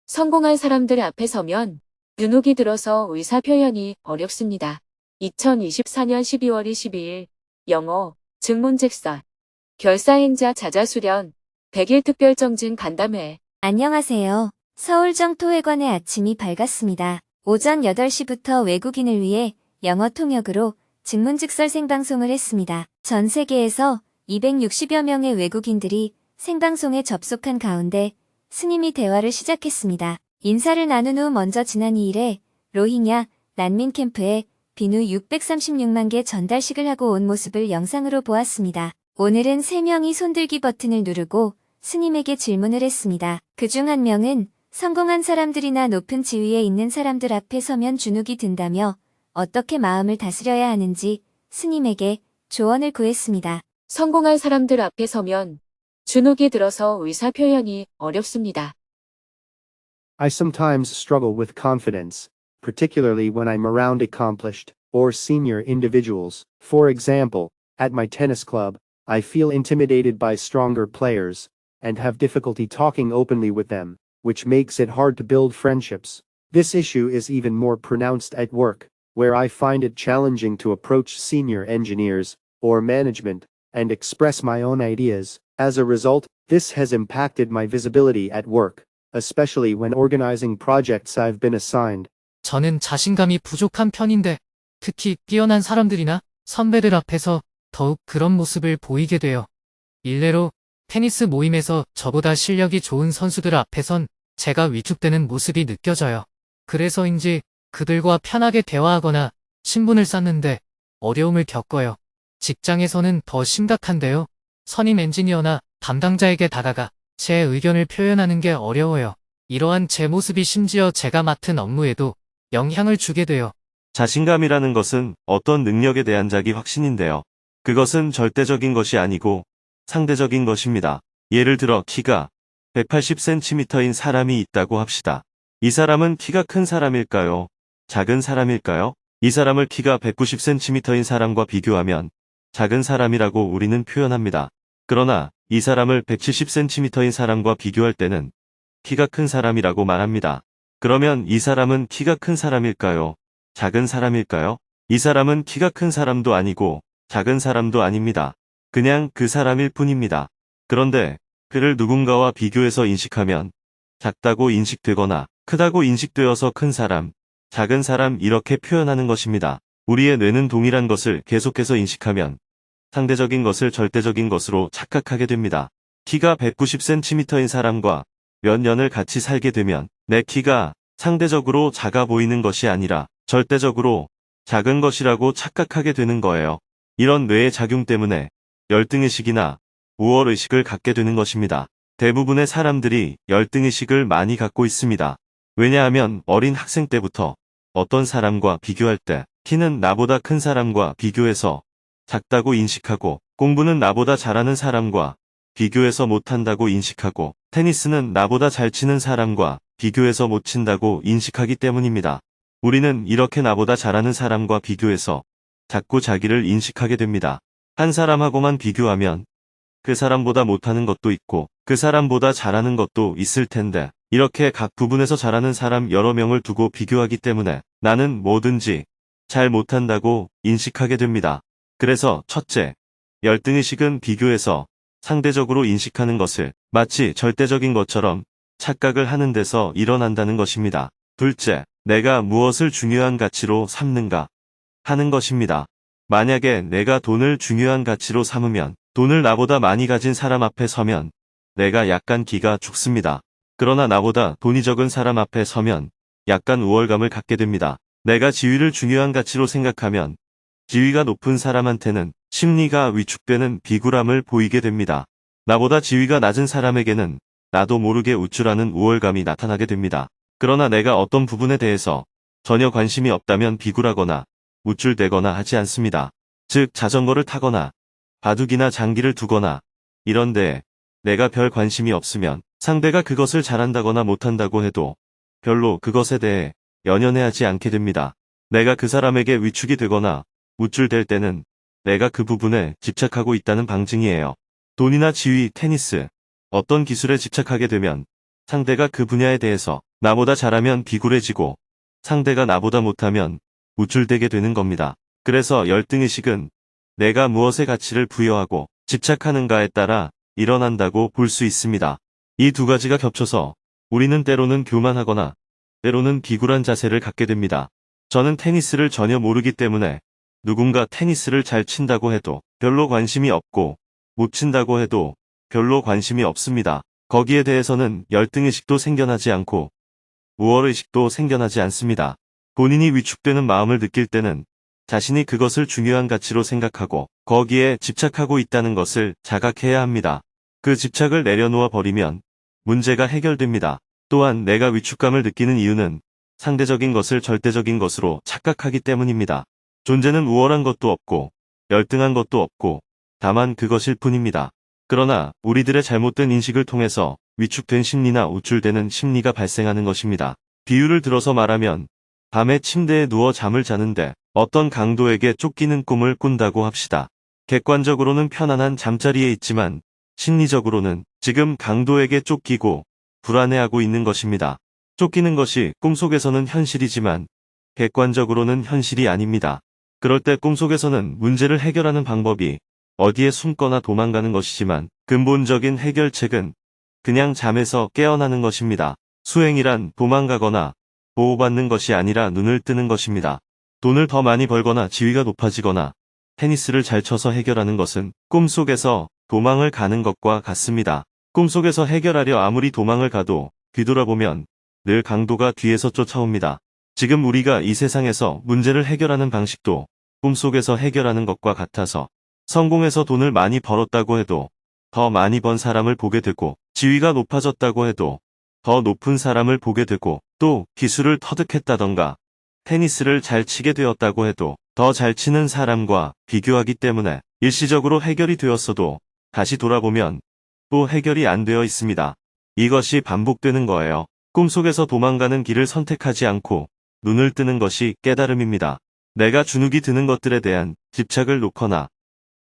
성공한 사람들 앞에 서면 유혹이 들어서 의사 표현이 어렵습니다. 2024년 12월 22일 영어 증문직설 결사행자 자자수련 100일 특별정진 간담회. 안녕하세요. 서울정토회관의 아침이 밝았습니다. 오전 8시부터 외국인을 위해 영어 통역으로 증문직설 생방송을 했습니다. 전 세계에서 260여 명의 외국인들이 생방송에 접속한 가운데 스님이 대화를 시작했습니다. 인사를 나눈 후 먼저 지난 2일에 로힝야 난민 캠프에 비누 636만 개 전달식을 하고 온 모습을 영상으로 보았습니다. 오늘은 3명이 손들기 버튼을 누르고 스님에게 질문을 했습니다. 그중 한 명은 성공한 사람들이나 높은 지위에 있는 사람들 앞에 서면 주눅이 든다며 어떻게 마음을 다스려야 하는지 스님에게 조언을 구했습니다. 성공한 사람들 앞에 서면 주눅이 들어서 의사 표현이 어렵습니다. I sometimes struggle with confidence, particularly when I'm around accomplished or senior individuals. For example, at my tennis club, I feel intimidated by stronger players and have difficulty talking openly with them, which makes it hard to build friendships. This issue is even more pronounced at work, where I find it challenging to approach senior engineers or management and express my own ideas. As a result, this has impacted my visibility at work, especially when organizing projects I've been assigned. 저는 자신감이 부족한 편인데 특히 뛰어난 사람들이나 선배들 앞에서 더욱 그런 모습을 보이게 돼요. 일례로 테니스 모임에서 저보다 실력이 좋은 선수들 앞에선 제가 위축되는 모습이 느껴져요. 그래서인지 그들과 편하게 대화하거나 친분을 쌓는데 어려움을 겪어요. 직장에서는 더 심각한데요. 선임 엔지니어나 담당자에게 다가가 제 의견을 표현하는 게 어려워요. 이러한 제 모습이 심지어 제가 맡은 업무에도 영향을 주게 돼요. 자신감이라는 것은 어떤 능력에 대한 자기 확신인데요. 그것은 절대적인 것이 아니고 상대적인 것입니다. 예를 들어 키가 180cm인 사람이 있다고 합시다. 이 사람은 키가 큰 사람일까요? 작은 사람일까요? 이 사람을 키가 190cm인 사람과 비교하면 작은 사람이라고 우리는 표현합니다. 그러나 이 사람을 170cm인 사람과 비교할 때는 키가 큰 사람이라고 말합니다. 그러면 이 사람은 키가 큰 사람일까요? 작은 사람일까요? 이 사람은 키가 큰 사람도 아니고 작은 사람도 아닙니다. 그냥 그 사람일 뿐입니다. 그런데 그를 누군가와 비교해서 인식하면 작다고 인식되거나 크다고 인식되어서 큰 사람, 작은 사람 이렇게 표현하는 것입니다. 우리의 뇌는 동일한 것을 계속해서 인식하면 상대적인 것을 절대적인 것으로 착각하게 됩니다. 키가 190cm인 사람과 몇 년을 같이 살게 되면 내 키가 상대적으로 작아 보이는 것이 아니라 절대적으로 작은 것이라고 착각하게 되는 거예요. 이런 뇌의 작용 때문에 열등의식이나 우월의식을 갖게 되는 것입니다. 대부분의 사람들이 열등의식을 많이 갖고 있습니다. 왜냐하면 어린 학생 때부터 어떤 사람과 비교할 때 키는 나보다 큰 사람과 비교해서 작다고 인식하고 공부는 나보다 잘하는 사람과 비교해서 못한다고 인식하고 테니스는 나보다 잘 치는 사람과 비교해서 못 친다고 인식하기 때문입니다. 우리는 이렇게 나보다 잘하는 사람과 비교해서 자꾸 자기를 인식하게 됩니다. 한 사람하고만 비교하면 그 사람보다 못하는 것도 있고 그 사람보다 잘하는 것도 있을 텐데 이렇게 각 부분에서 잘하는 사람 여러 명을 두고 비교하기 때문에 나는 뭐든지 잘 못한다고 인식하게 됩니다. 그래서 첫째, 열등의식은 비교해서 상대적으로 인식하는 것을 마치 절대적인 것처럼 착각을 하는 데서 일어난다는 것입니다. 둘째, 내가 무엇을 중요한 가치로 삼는가 하는 것입니다. 만약에 내가 돈을 중요한 가치로 삼으면 돈을 나보다 많이 가진 사람 앞에 서면 내가 약간 기가 죽습니다. 그러나 나보다 돈이 적은 사람 앞에 서면 약간 우월감을 갖게 됩니다. 내가 지위를 중요한 가치로 생각하면 지위가 높은 사람한테는 심리가 위축되는 비굴함을 보이게 됩니다. 나보다 지위가 낮은 사람에게는 나도 모르게 우쭐하는 우월감이 나타나게 됩니다. 그러나 내가 어떤 부분에 대해서 전혀 관심이 없다면 비굴하거나 우쭐대거나 하지 않습니다. 즉 자전거를 타거나 바둑이나 장기를 두거나 이런 데에 내가 별 관심이 없으면 상대가 그것을 잘한다거나 못한다고 해도 별로 그것에 대해 연연해하지 않게 됩니다. 내가 그 사람에게 위축이 되거나 우쭐댈 때는 내가 그 부분에 집착하고 있다는 방증이에요. 돈이나 지위, 테니스, 어떤 기술에 집착하게 되면 상대가 그 분야에 대해서 나보다 잘하면 비굴해지고 상대가 나보다 못하면 우쭐대게 되는 겁니다. 그래서 열등의식은 내가 무엇에 가치를 부여하고 집착하는가에 따라 일어난다고 볼 수 있습니다. 이 두 가지가 겹쳐서 우리는 때로는 교만하거나 때로는 비굴한 자세를 갖게 됩니다. 저는 테니스를 전혀 모르기 때문에 누군가 테니스를 잘 친다고 해도 별로 관심이 없고 못 친다고 해도 별로 관심이 없습니다. 거기에 대해서는 열등의식도 생겨나지 않고 우월의식도 생겨나지 않습니다. 본인이 위축되는 마음을 느낄 때는 자신이 그것을 중요한 가치로 생각하고 거기에 집착하고 있다는 것을 자각해야 합니다. 그 집착을 내려놓아 버리면 문제가 해결됩니다. 또한 내가 위축감을 느끼는 이유는 상대적인 것을 절대적인 것으로 착각하기 때문입니다. 존재는 우월한 것도 없고 열등한 것도 없고 다만 그것일 뿐입니다. 그러나 우리들의 잘못된 인식을 통해서 위축된 심리나 우쭐대는 심리가 발생하는 것입니다. 비유를 들어서 말하면 밤에 침대에 누워 잠을 자는데 어떤 강도에게 쫓기는 꿈을 꾼다고 합시다. 객관적으로는 편안한 잠자리에 있지만 심리적으로는 지금 강도에게 쫓기고 불안해하고 있는 것입니다. 쫓기는 것이 꿈속에서는 현실이지만 객관적으로는 현실이 아닙니다. 그럴 때 꿈속에서는 문제를 해결하는 방법이 어디에 숨거나 도망가는 것이지만 근본적인 해결책은 그냥 잠에서 깨어나는 것입니다. 수행이란 도망가거나 보호받는 것이 아니라 눈을 뜨는 것입니다. 돈을 더 많이 벌거나 지위가 높아지거나 테니스를 잘 쳐서 해결하는 것은 꿈속에서 도망을 가는 것과 같습니다. 꿈속에서 해결하려 아무리 도망을 가도 뒤돌아보면 늘 강도가 뒤에서 쫓아옵니다. 지금 우리가 이 세상에서 문제를 해결하는 방식도 꿈속에서 해결하는 것과 같아서 성공해서 돈을 많이 벌었다고 해도 더 많이 번 사람을 보게 되고 지위가 높아졌다고 해도 더 높은 사람을 보게 되고 또 기술을 터득했다던가 테니스를 잘 치게 되었다고 해도 더 잘 치는 사람과 비교하기 때문에 일시적으로 해결이 되었어도 다시 돌아보면 또 해결이 안 되어 있습니다. 이것이 반복되는 거예요. 꿈속에서 도망가는 길을 선택하지 않고 눈을 뜨는 것이 깨달음입니다. 내가 주눅이 드는 것들에 대한 집착을 놓거나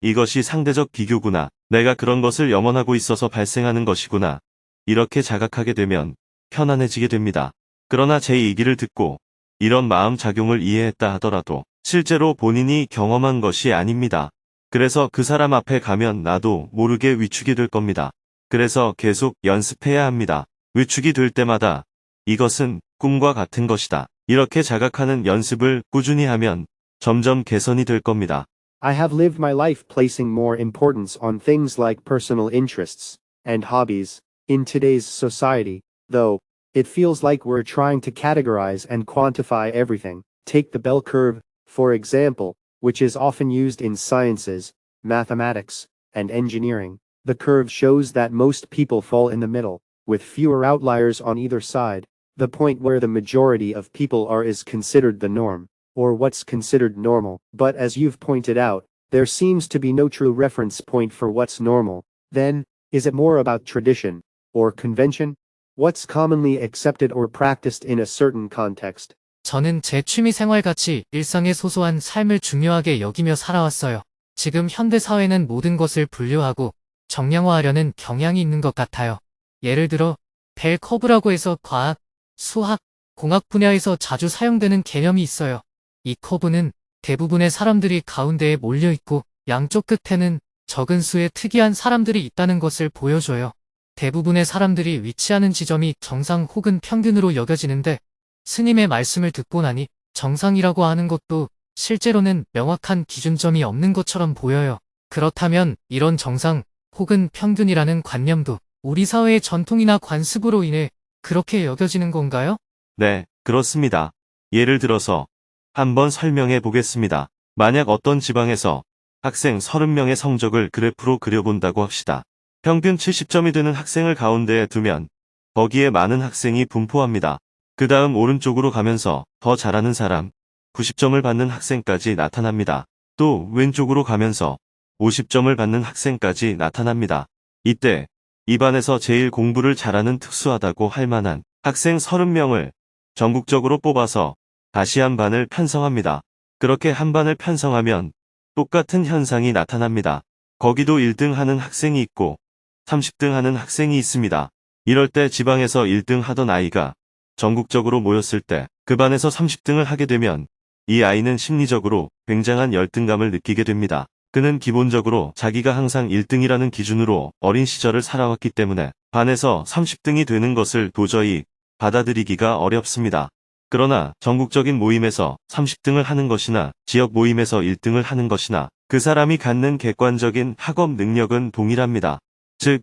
이것이 상대적 비교구나, 내가 그런 것을 염원하고 있어서 발생하는 것이구나, 이렇게 자각하게 되면 편안해지게 됩니다. 그러나 제 얘기를 듣고 이런 마음 작용을 이해했다 하더라도 실제로 본인이 경험한 것이 아닙니다. 그래서 그 사람 앞에 가면 나도 모르게 위축이 될 겁니다. 그래서 계속 연습해야 합니다. 위축이 될 때마다 이것은 꿈과 같은 것이다, 이렇게 자각하는 연습을 꾸준히 하면 점점 개선이 될 겁니다. I have lived my life placing more importance on things like personal interests and hobbies in today's society, though it feels like we're trying to categorize and quantify everything. Take the bell curve, for example, which is often used in sciences, mathematics, and engineering. The curve shows that most people fall in the middle, with fewer outliers on either side. The point where the majority of people are is considered the norm, or what's considered normal. But as you've pointed out, there seems to be no true reference point for what's normal. Then, is it more about tradition, or convention? What's commonly accepted or practiced in a certain context? 저는 제 취미 생활같이 일상의 소소한 삶을 중요하게 여기며 살아왔어요. 지금 현대 사회는 모든 것을 분류하고 정량화하려는 경향이 있는 것 같아요. 예를 들어 벨 커브라고 해서 과학, 수학, 공학 분야에서 자주 사용되는 개념이 있어요. 이 커브는 대부분의 사람들이 가운데에 몰려 있고 양쪽 끝에는 적은 수의 특이한 사람들이 있다는 것을 보여줘요. 대부분의 사람들이 위치하는 지점이 정상 혹은 평균으로 여겨지는데 스님의 말씀을 듣고 나니 정상이라고 하는 것도 실제로는 명확한 기준점이 없는 것처럼 보여요. 그렇다면 이런 정상 혹은 평균이라는 관념도 우리 사회의 전통이나 관습으로 인해 그렇게 여겨지는 건가요? 네, 그렇습니다. 예를 들어서 한번 설명해 보겠습니다. 만약 어떤 지방에서 학생 30명의 성적을 그래프로 그려본다고 합시다. 평균 70점이 되는 학생을 가운데에 두면 거기에 많은 학생이 분포합니다. 그 다음 오른쪽으로 가면서 더 잘하는 사람, 90점을 받는 학생까지 나타납니다. 또 왼쪽으로 가면서 50점을 받는 학생까지 나타납니다. 이때 이 반에서 제일 공부를 잘하는 특수하다고 할 만한 학생 30명을 전국적으로 뽑아서 다시 한 반을 편성합니다. 그렇게 한 반을 편성하면 똑같은 현상이 나타납니다. 거기도 1등 하는 학생이 있고 30등 하는 학생이 있습니다. 이럴 때 지방에서 1등 하던 아이가 전국적으로 모였을 때 그 반에서 30등을 하게 되면 이 아이는 심리적으로 굉장한 열등감을 느끼게 됩니다. 그는 기본적으로 자기가 항상 1등이라는 기준으로 어린 시절을 살아왔기 때문에 반에서 30등이 되는 것을 도저히 받아들이기가 어렵습니다. 그러나 전국적인 모임에서 30등을 하는 것이나 지역 모임에서 1등을 하는 것이나 그 사람이 갖는 객관적인 학업 능력은 동일합니다. 즉,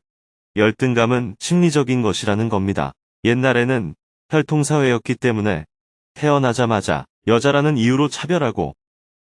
열등감은 심리적인 것이라는 겁니다. 옛날에는 혈통사회였기 때문에 태어나자마자 여자라는 이유로 차별하고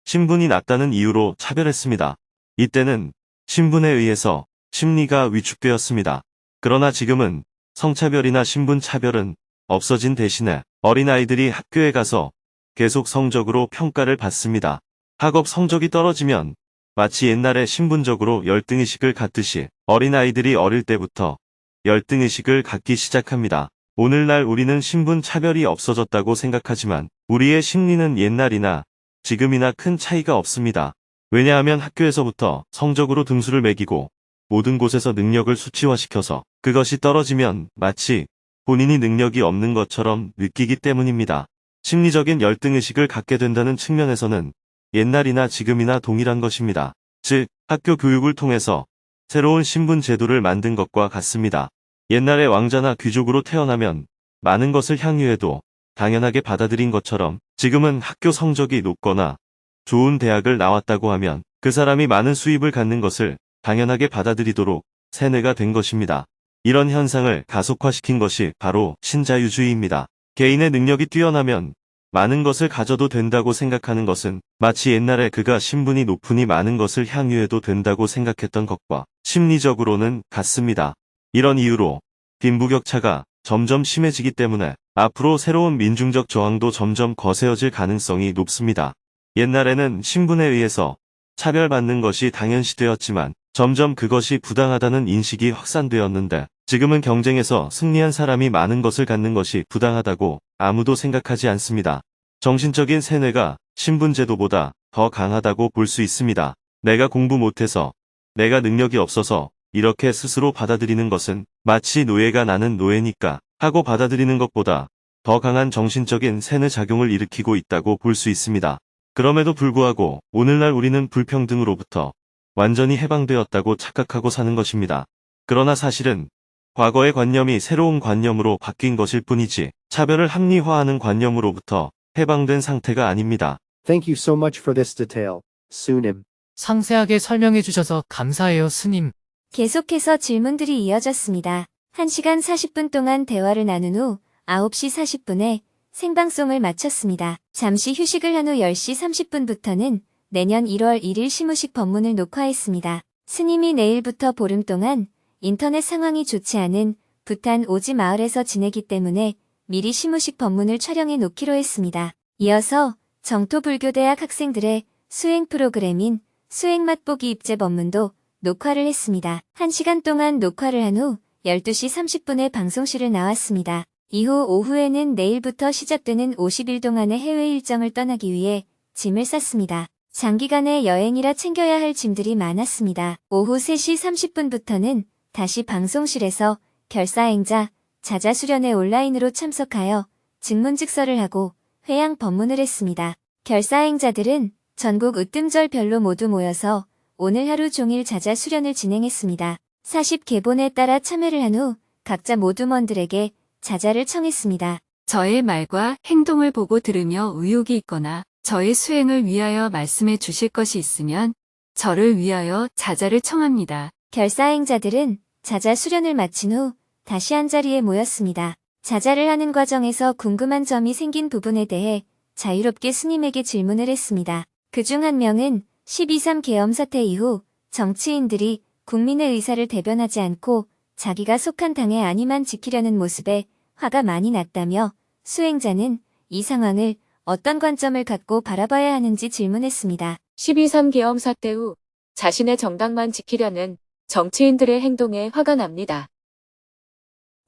신분이 낮다는 이유로 차별했습니다. 이때는 신분에 의해서 심리가 위축되었습니다. 그러나 지금은 성차별이나 신분차별은 없어진 대신에 어린아이들이 학교에 가서 계속 성적으로 평가를 받습니다. 학업 성적이 떨어지면 마치 옛날에 신분적으로 열등의식을 갖듯이 어린아이들이 어릴 때부터 열등의식을 갖기 시작합니다. 오늘날 우리는 신분차별이 없어졌다고 생각하지만 우리의 심리는 옛날이나 지금이나 큰 차이가 없습니다. 왜냐하면 학교에서부터 성적으로 등수를 매기고 모든 곳에서 능력을 수치화시켜서 그것이 떨어지면 마치 본인이 능력이 없는 것처럼 느끼기 때문입니다. 심리적인 열등의식을 갖게 된다는 측면에서는 옛날이나 지금이나 동일한 것입니다. 즉, 학교 교육을 통해서 새로운 신분 제도를 만든 것과 같습니다. 옛날에 왕자나 귀족으로 태어나면 많은 것을 향유해도 당연하게 받아들인 것처럼 지금은 학교 성적이 높거나 좋은 대학을 나왔다고 하면 그 사람이 많은 수입을 갖는 것을 당연하게 받아들이도록 세뇌가 된 것입니다. 이런 현상을 가속화시킨 것이 바로 신자유주의입니다. 개인의 능력이 뛰어나면 많은 것을 가져도 된다고 생각하는 것은 마치 옛날에 그가 신분이 높으니 많은 것을 향유해도 된다고 생각했던 것과 심리적으로는 같습니다. 이런 이유로 빈부격차가 점점 심해지기 때문에 앞으로 새로운 민중적 저항도 점점 거세어질 가능성이 높습니다. 옛날에는 신분에 의해서 차별받는 것이 당연시되었지만 점점 그것이 부당하다는 인식이 확산되었는데 지금은 경쟁에서 승리한 사람이 많은 것을 갖는 것이 부당하다고 아무도 생각하지 않습니다. 정신적인 세뇌가 신분제도보다 더 강하다고 볼 수 있습니다. 내가 공부 못해서, 내가 능력이 없어서 이렇게 스스로 받아들이는 것은 마치 노예가 나는 노예니까 하고 받아들이는 것보다 더 강한 정신적인 세뇌 작용을 일으키고 있다고 볼 수 있습니다. 그럼에도 불구하고 오늘날 우리는 불평등으로부터 완전히 해방되었다고 착각하고 사는 것입니다. 그러나 사실은 과거의 관념이 새로운 관념으로 바뀐 것일 뿐이지 차별을 합리화하는 관념으로부터 해방된 상태가 아닙니다. Thank you so much for this detail, Sunim. 상세하게 설명해 주셔서 감사해요, 스님. 계속해서 질문들이 이어졌습니다. 1시간 40분 동안 대화를 나눈 후 9시 40분에 생방송을 마쳤습니다. 잠시 휴식을 한 후 10시 30분부터는 내년 1월 1일 시무식 법문을 녹화했습니다. 스님이 내일부터 보름 동안 인터넷 상황이 좋지 않은 부탄 오지 마을에서 지내기 때문에 미리 시무식 법문을 촬영해 놓기로 했습니다. 이어서 정토불교대학 학생들의 수행 프로그램인 수행 맛보기 입제 법문도 녹화를 했습니다. 1시간 동안 녹화를 한 후 12시 30분에 방송실을 나왔습니다. 이후 오후에는 내일부터 시작되는 50일 동안의 해외 일정을 떠나기 위해 짐을 쌌습니다. 장기간의 여행이라 챙겨야 할 짐들이 많았습니다. 오후 3시 30분부터는 다시 방송실에서 결사행자, 자자수련회 온라인으로 참석하여 증문즉서를 하고 회양 법문을 했습니다. 결사행자들은 전국 으뜸절별로 모두 모여서 오늘 하루 종일 자자수련을 진행했습니다. 40계본에 따라 참여를 한 후 각자 모두먼들에게 자자를 청했습니다. 저의 말과 행동을 보고 들으며 의혹이 있거나 저의 수행을 위하여 말씀해 주실 것이 있으면 저를 위하여 자자를 청합니다. 결사행자들은 자자 수련을 마친 후 다시 한자리에 모였습니다. 자자를 하는 과정에서 궁금한 점이 생긴 부분에 대해 자유롭게 스님에게 질문을 했습니다. 그중 한 명은 12.3 계엄 사태 이후 정치인들이 국민의 의사를 대변하지 않고 자기가 속한 당의 안위만 지키려는 모습에 화가 많이 났다며 수행자는 이 상황을 어떤 관점을 갖고 바라봐야 하는지 질문했습니다. 12.3 계엄 사태 후 자신의 정당만 지키려는 정치인들의 행동에 화가 납니다.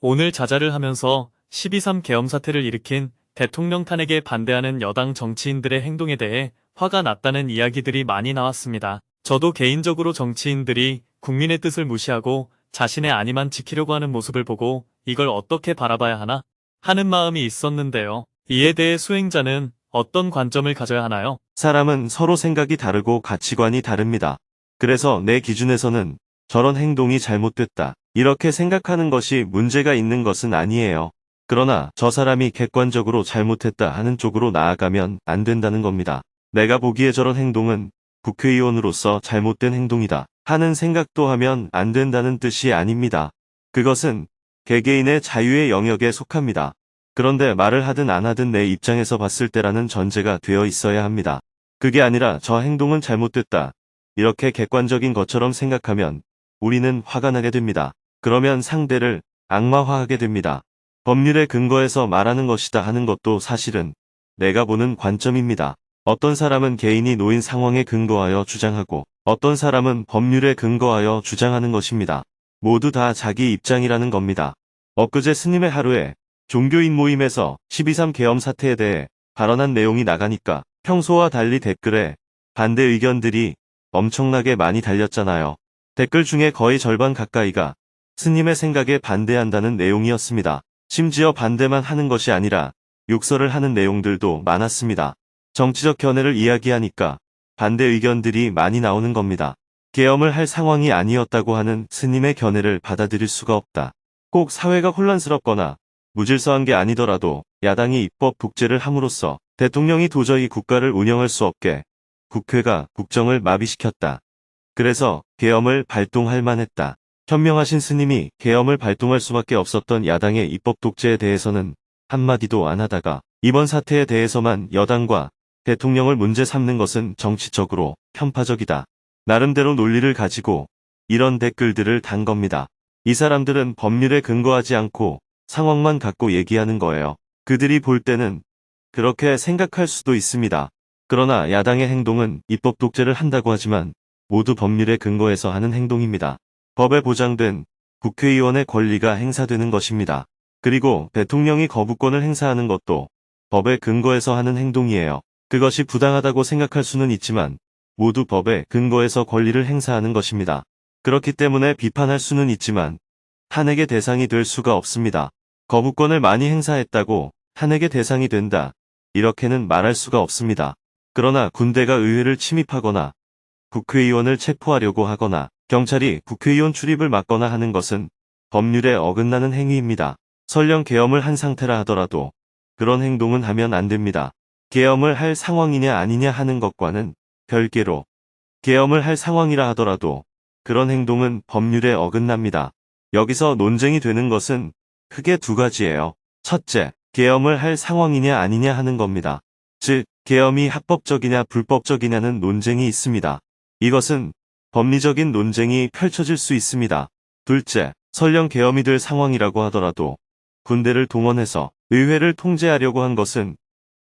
오늘 자자를 하면서 12.3 계엄 사태를 일으킨 대통령 탄핵에 반대하는 여당 정치인들의 행동에 대해 화가 났다는 이야기들이 많이 나왔습니다. 저도 개인적으로 정치인들이 국민의 뜻을 무시하고 자신의 안위만 지키려고 하는 모습을 보고 이걸 어떻게 바라봐야 하나 하는 마음이 있었는데요. 이에 대해 수행자는 어떤 관점을 가져야 하나요? 사람은 서로 생각이 다르고 가치관이 다릅니다. 그래서 내 기준에서는 저런 행동이 잘못됐다. 이렇게 생각하는 것이 문제가 있는 것은 아니에요. 그러나 저 사람이 객관적으로 잘못했다 하는 쪽으로 나아가면 안 된다는 겁니다. 내가 보기에 저런 행동은 국회의원으로서 잘못된 행동이다 하는 생각도 하면 안 된다는 뜻이 아닙니다. 그것은 개개인의 자유의 영역에 속합니다. 그런데 말을 하든 안 하든 내 입장에서 봤을 때라는 전제가 되어 있어야 합니다. 그게 아니라 저 행동은 잘못됐다. 이렇게 객관적인 것처럼 생각하면 우리는 화가 나게 됩니다. 그러면 상대를 악마화하게 됩니다. 법률의 근거에서 말하는 것이다 하는 것도 사실은 내가 보는 관점입니다. 어떤 사람은 개인이 놓인 상황에 근거하여 주장하고 어떤 사람은 법률에 근거하여 주장하는 것입니다. 모두 다 자기 입장이라는 겁니다. 엊그제 스님의 하루에 종교인 모임에서 12.3 계엄 사태에 대해 발언한 내용이 나가니까 평소와 달리 댓글에 반대 의견들이 엄청나게 많이 달렸잖아요. 댓글 중에 거의 절반 가까이가 스님의 생각에 반대한다는 내용이었습니다. 심지어 반대만 하는 것이 아니라 욕설을 하는 내용들도 많았습니다. 정치적 견해를 이야기하니까 반대 의견들이 많이 나오는 겁니다. 계엄을 할 상황이 아니었다고 하는 스님의 견해를 받아들일 수가 없다. 꼭 사회가 혼란스럽거나 무질서한 게 아니더라도 야당이 입법 독재를 함으로써 대통령이 도저히 국가를 운영할 수 없게 국회가 국정을 마비시켰다. 그래서 계엄을 발동할 만했다. 현명하신 스님이 계엄을 발동할 수밖에 없었던 야당의 입법 독재에 대해서는 한마디도 안 하다가 이번 사태에 대해서만 여당과 대통령을 문제 삼는 것은 정치적으로 편파적이다. 나름대로 논리를 가지고 이런 댓글들을 단 겁니다. 이 사람들은 법률에 근거하지 않고 상황만 갖고 얘기하는 거예요. 그들이 볼 때는 그렇게 생각할 수도 있습니다. 그러나 야당의 행동은 입법 독재를 한다고 하지만 모두 법률에 근거해서 하는 행동입니다. 법에 보장된 국회의원의 권리가 행사되는 것입니다. 그리고 대통령이 거부권을 행사하는 것도 법에 근거해서 하는 행동이에요. 그것이 부당하다고 생각할 수는 있지만 모두 법에 근거해서 권리를 행사하는 것입니다. 그렇기 때문에 비판할 수는 있지만 탄핵의 대상이 될 수가 없습니다. 거부권을 많이 행사했다고 탄핵의 대상이 된다. 이렇게는 말할 수가 없습니다. 그러나 군대가 의회를 침입하거나 국회의원을 체포하려고 하거나 경찰이 국회의원 출입을 막거나 하는 것은 법률에 어긋나는 행위입니다. 설령 계엄을 한 상태라 하더라도 그런 행동은 하면 안 됩니다. 계엄을 할 상황이냐 아니냐 하는 것과는 별개로 계엄을 할 상황이라 하더라도 그런 행동은 법률에 어긋납니다. 여기서 논쟁이 되는 것은 크게 두 가지예요. 첫째, 계엄을 할 상황이냐 아니냐 하는 겁니다. 즉, 계엄이 합법적이냐 불법적이냐는 논쟁이 있습니다. 이것은 법리적인 논쟁이 펼쳐질 수 있습니다. 둘째, 설령 계엄이 될 상황이라고 하더라도 군대를 동원해서 의회를 통제하려고 한 것은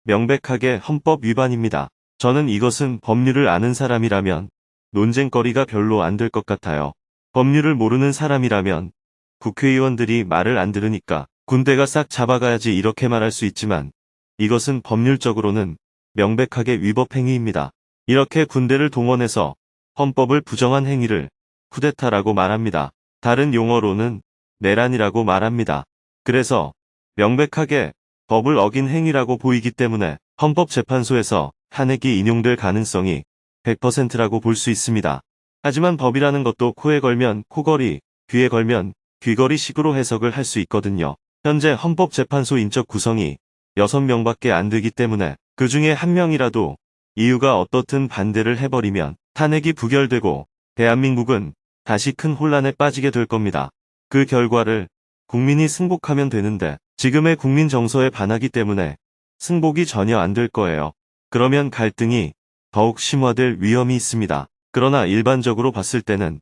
명백하게 헌법 위반입니다. 저는 이것은 법률을 아는 사람이라면 논쟁거리가 별로 안 될 것 같아요. 법률을 모르는 사람이라면 국회의원들이 말을 안 들으니까 군대가 싹 잡아가야지 이렇게 말할 수 있지만 이것은 법률적으로는 명백하게 위법 행위입니다. 이렇게 군대를 동원해서 헌법을 부정한 행위를 쿠데타라고 말합니다. 다른 용어로는 내란이라고 말합니다. 그래서 명백하게 법을 어긴 행위라고 보이기 때문에 헌법재판소에서 탄핵이 인용될 가능성이 100%라고 볼 수 있습니다. 하지만 법이라는 것도 코에 걸면 코걸이, 귀에 걸면 귀걸이식으로 해석을 할 수 있거든요. 현재 헌법재판소 인적 구성이 6명밖에 안 되기 때문에 그 중에 한 명이라도 이유가 어떻든 반대를 해버리면 탄핵이 부결되고 대한민국은 다시 큰 혼란에 빠지게 될 겁니다. 그 결과를 국민이 승복하면 되는데 지금의 국민 정서에 반하기 때문에 승복이 전혀 안 될 거예요. 그러면 갈등이 더욱 심화될 위험이 있습니다. 그러나 일반적으로 봤을 때는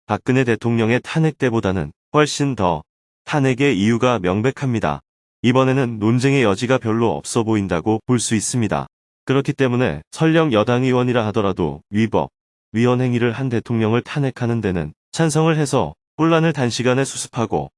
박근혜 대통령의 탄핵 때보다는 훨씬 더 탄핵의 이유가 명백합니다. 이번에는 논쟁의 여지가 별로 없어 보인다고 볼 수 있습니다. 그렇기 때문에 설령 여당 의원이라 하더라도 위법, 위헌 행위를 한 대통령을 탄핵하는 데는 찬성을 해서 혼란을 단시간에 수습하고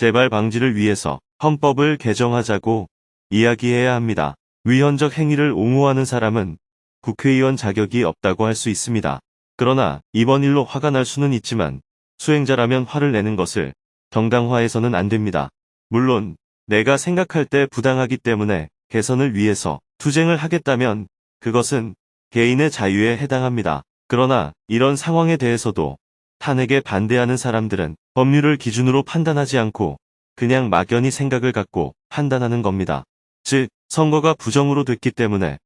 재발 방지를 위해서 헌법을 개정하자고 이야기해야 합니다. 위헌적 행위를 옹호하는 사람은 국회의원 자격이 없다고 할 수 있습니다. 그러나 이번 일로 화가 날 수는 있지만 수행자라면 화를 내는 것을 정당화해서는 안 됩니다. 물론 내가 생각할 때 부당하기 때문에 개선을 위해서 투쟁을 하겠다면 그것은 개인의 자유에 해당합니다. 그러나 이런 상황에 대해서도 탄핵에 반대하는 사람들은 법률을 기준으로 판단하지 않고 그냥 막연히 생각을 갖고 판단하는 겁니다. 즉, 선거가 부정으로 됐기 때문에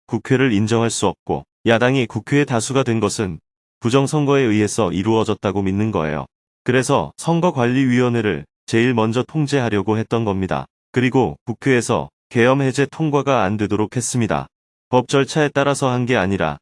국회를 인정할 수 없고 야당이 국회의 다수가 된 것은 부정선거에 의해서 이루어졌다고 믿는 거예요. 그래서 선거관리위원회를 제일 먼저 통제하려고 했던 겁니다. 그리고 국회에서 계엄 해제 통과가 안 되도록 했습니다. 법 절차에 따라서 한 게 아니라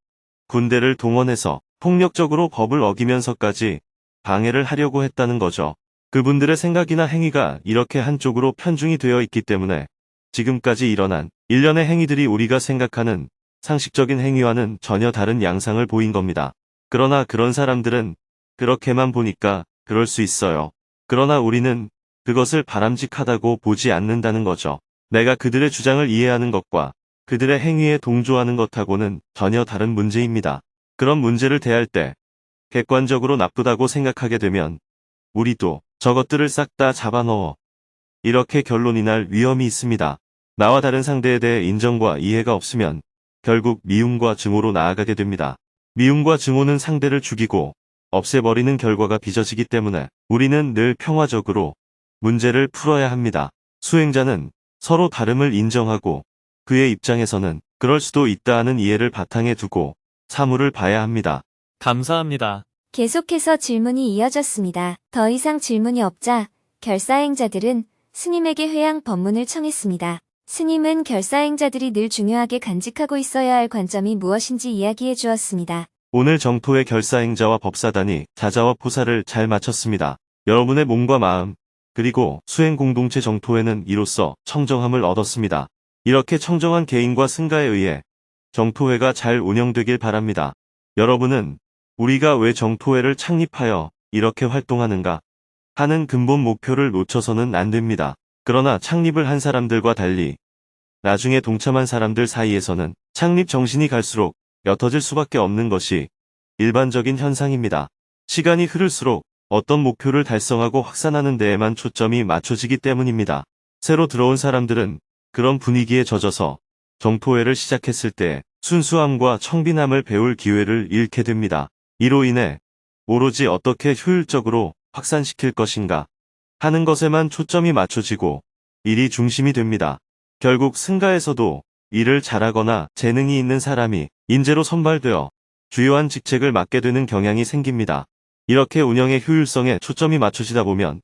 군대를 동원해서 폭력적으로 법을 어기면서까지 방해를 하려고 했다는 거죠. 그분들의 생각이나 행위가 이렇게 한쪽으로 편중이 되어 있기 때문에 지금까지 일어난 일련의 행위들이 우리가 생각하는 상식적인 행위와는 전혀 다른 양상을 보인 겁니다. 그러나 그런 사람들은 그렇게만 보니까 그럴 수 있어요. 그러나 우리는 그것을 바람직하다고 보지 않는다는 거죠. 내가 그들의 주장을 이해하는 것과 그들의 행위에 동조하는 것하고는 전혀 다른 문제입니다. 그런 문제를 대할 때 객관적으로 나쁘다고 생각하게 되면 우리도 저것들을 싹 다 잡아넣어 이렇게 결론이 날 위험이 있습니다. 나와 다른 상대에 대해 인정과 이해가 없으면 결국 미움과 증오로 나아가게 됩니다. 미움과 증오는 상대를 죽이고 없애버리는 결과가 빚어지기 때문에 우리는 늘 평화적으로 문제를 풀어야 합니다. 수행자는 서로 다름을 인정하고 그의 입장에서는 그럴 수도 있다는 이해를 바탕에 두고 사물을 봐야 합니다. 감사합니다. 계속해서 질문이 이어졌습니다. 더 이상 질문이 없자 결사행자들은 스님에게 회양 법문을 청했습니다. 스님은 결사행자들이 늘 중요하게 간직하고 있어야 할 관점이 무엇인지 이야기해 주었습니다. 오늘 정토의 결사행자와 법사단이 자자와 포사를 잘 마쳤습니다. 여러분의 몸과 마음, 그리고 수행 공동체 정토회는 이로써 청정함을 얻었습니다. 이렇게 청정한 개인과 승가에 의해 정토회가 잘 운영되길 바랍니다. 여러분은 우리가 왜 정토회를 창립하여 이렇게 활동하는가 하는 근본 목표를 놓쳐서는 안 됩니다. 그러나 창립을 한 사람들과 달리 나중에 동참한 사람들 사이에서는 창립 정신이 갈수록 옅어질 수밖에 없는 것이 일반적인 현상입니다. 시간이 흐를수록 어떤 목표를 달성하고 확산하는 데에만 초점이 맞춰지기 때문입니다. 새로 들어온 사람들은 그런 분위기에 젖어서 정토회를 시작했을 때 순수함과 청빈함을 배울 기회를 잃게 됩니다. 이로 인해 오로지 어떻게 효율적으로 확산시킬 것인가 하는 것에만 초점이 맞춰지고 일이 중심이 됩니다. 결국 승가에서도 일을 잘하거나 재능이 있는 사람이 인재로 선발되어 주요한 직책을 맡게 되는 경향이 생깁니다. 이렇게 운영의 효율성에 초점이 맞춰지다 보면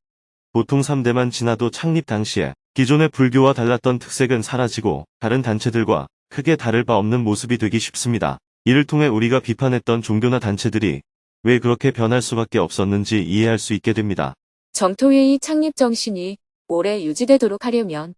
보통 3대만 지나도 창립 당시에 기존의 불교와 달랐던 특색은 사라지고 다른 단체들과 크게 다를 바 없는 모습이 되기 쉽습니다. 이를 통해 우리가 비판했던 종교나 단체들이 왜 그렇게 변할 수밖에 없었는지 이해할 수 있게 됩니다. 정토회의 창립 정신이 오래 유지되도록 하려면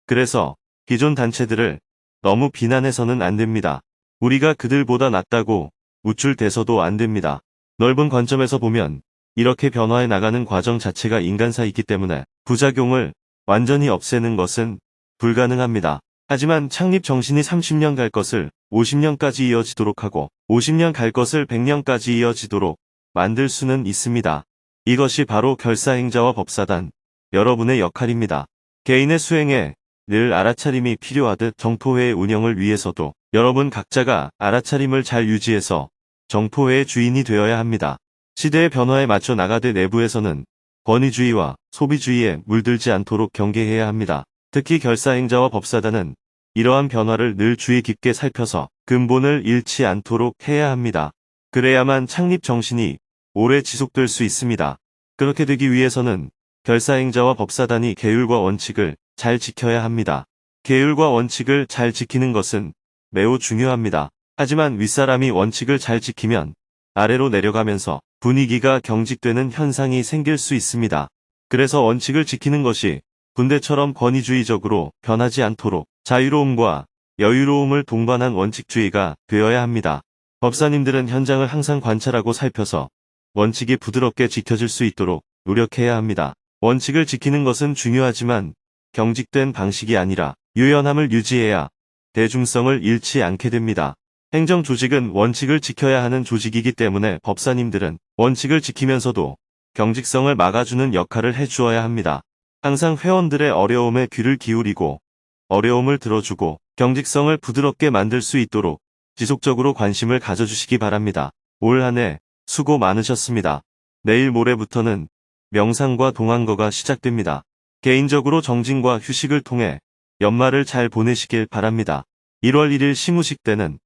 그래서 기존 단체들을 너무 비난해서는 안 됩니다. 우리가 그들보다 낫다고 우쭐대서도 안 됩니다. 넓은 관점에서 보면 이렇게 변화해 나가는 과정 자체가 인간사이기 때문에 부작용을 완전히 없애는 것은 불가능합니다. 하지만 창립 정신이 30년 갈 것을 50년까지 이어지도록 하고 50년 갈 것을 100년까지 이어지도록 만들 수는 있습니다. 이것이 바로 결사행자와 법사단, 여러분의 역할입니다. 개인의 수행에 늘 알아차림이 필요하듯 정토회의 운영을 위해서도 여러분 각자가 알아차림을 잘 유지해서 정토회의 주인이 되어야 합니다. 시대의 변화에 맞춰 나가되 내부에서는 권위주의와 소비주의에 물들지 않도록 경계해야 합니다. 특히 결사행자와 법사단은 이러한 변화를 늘 주의 깊게 살펴서 근본을 잃지 않도록 해야 합니다. 그래야만 창립 정신이 오래 지속될 수 있습니다. 그렇게 되기 위해서는 결사행자와 법사단이 계율과 원칙을 잘 지켜야 합니다. 계율과 원칙을 잘 지키는 것은 매우 중요합니다. 하지만 윗사람이 원칙을 잘 지키면 아래로 내려가면서 분위기가 경직되는 현상이 생길 수 있습니다. 그래서 원칙을 지키는 것이 군대처럼 권위주의적으로 변하지 않도록 자유로움과 여유로움을 동반한 원칙주의가 되어야 합니다. 법사님들은 현장을 항상 관찰하고 살펴서 원칙이 부드럽게 지켜질 수 있도록 노력해야 합니다. 원칙을 지키는 것은 중요하지만 경직된 방식이 아니라 유연함을 유지해야 대중성을 잃지 않게 됩니다. 행정 조직은 원칙을 지켜야 하는 조직이기 때문에 법사님들은 원칙을 지키면서도 경직성을 막아주는 역할을 해주어야 합니다. 항상 회원들의 어려움에 귀를 기울이고 어려움을 들어주고 경직성을 부드럽게 만들 수 있도록 지속적으로 관심을 가져주시기 바랍니다. 올 한 해 수고 많으셨습니다. 내일 모레부터는 명상과 동안거가 시작됩니다. 개인적으로 정진과 휴식을 통해 연말을 잘 보내시길 바랍니다. 1월 1일 시무식 때는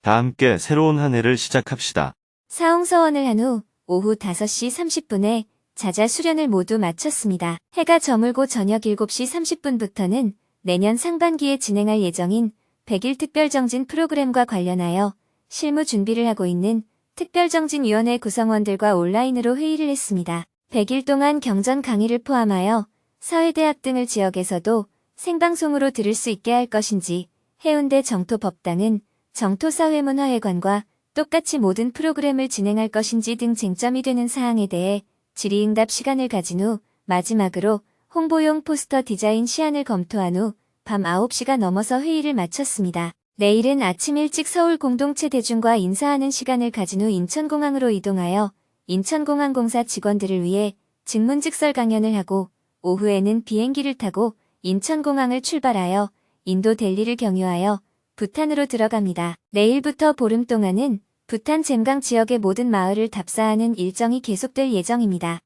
다 함께 새로운 한 해를 시작합시다. 사홍서원을 한 후 오후 5시 30분에 자자 수련을 모두 마쳤습니다. 해가 저물고 저녁 7시 30분부터는 내년 상반기에 진행할 예정인 100일 특별정진 프로그램과 관련하여 실무 준비를 하고 있는 특별정진위원회 구성원들과 온라인으로 회의를 했습니다. 100일 동안 경전 강의를 포함하여 사회대학 등을 지역에서도 생방송으로 들을 수 있게 할 것인지, 해운대 정토법당은 정토사회문화회관과 똑같이 모든 프로그램을 진행할 것인지 등 쟁점이 되는 사항에 대해 질의응답 시간을 가진 후 마지막으로 홍보용 포스터 디자인 시안을 검토한 후 밤 9시가 넘어서 회의를 마쳤습니다. 내일은 아침 일찍 서울 공동체 대중과 인사하는 시간을 가진 후 인천공항으로 이동하여 인천공항공사 직원들을 위해 직문직설 강연을 하고 오후에는 비행기를 타고 인천공항을 출발하여 인도 델리를 경유하여 부탄으로 들어갑니다. 내일부터 보름 동안은 부탄 잼강 지역의 모든 마을을 답사하는 일정이 계속될 예정입니다.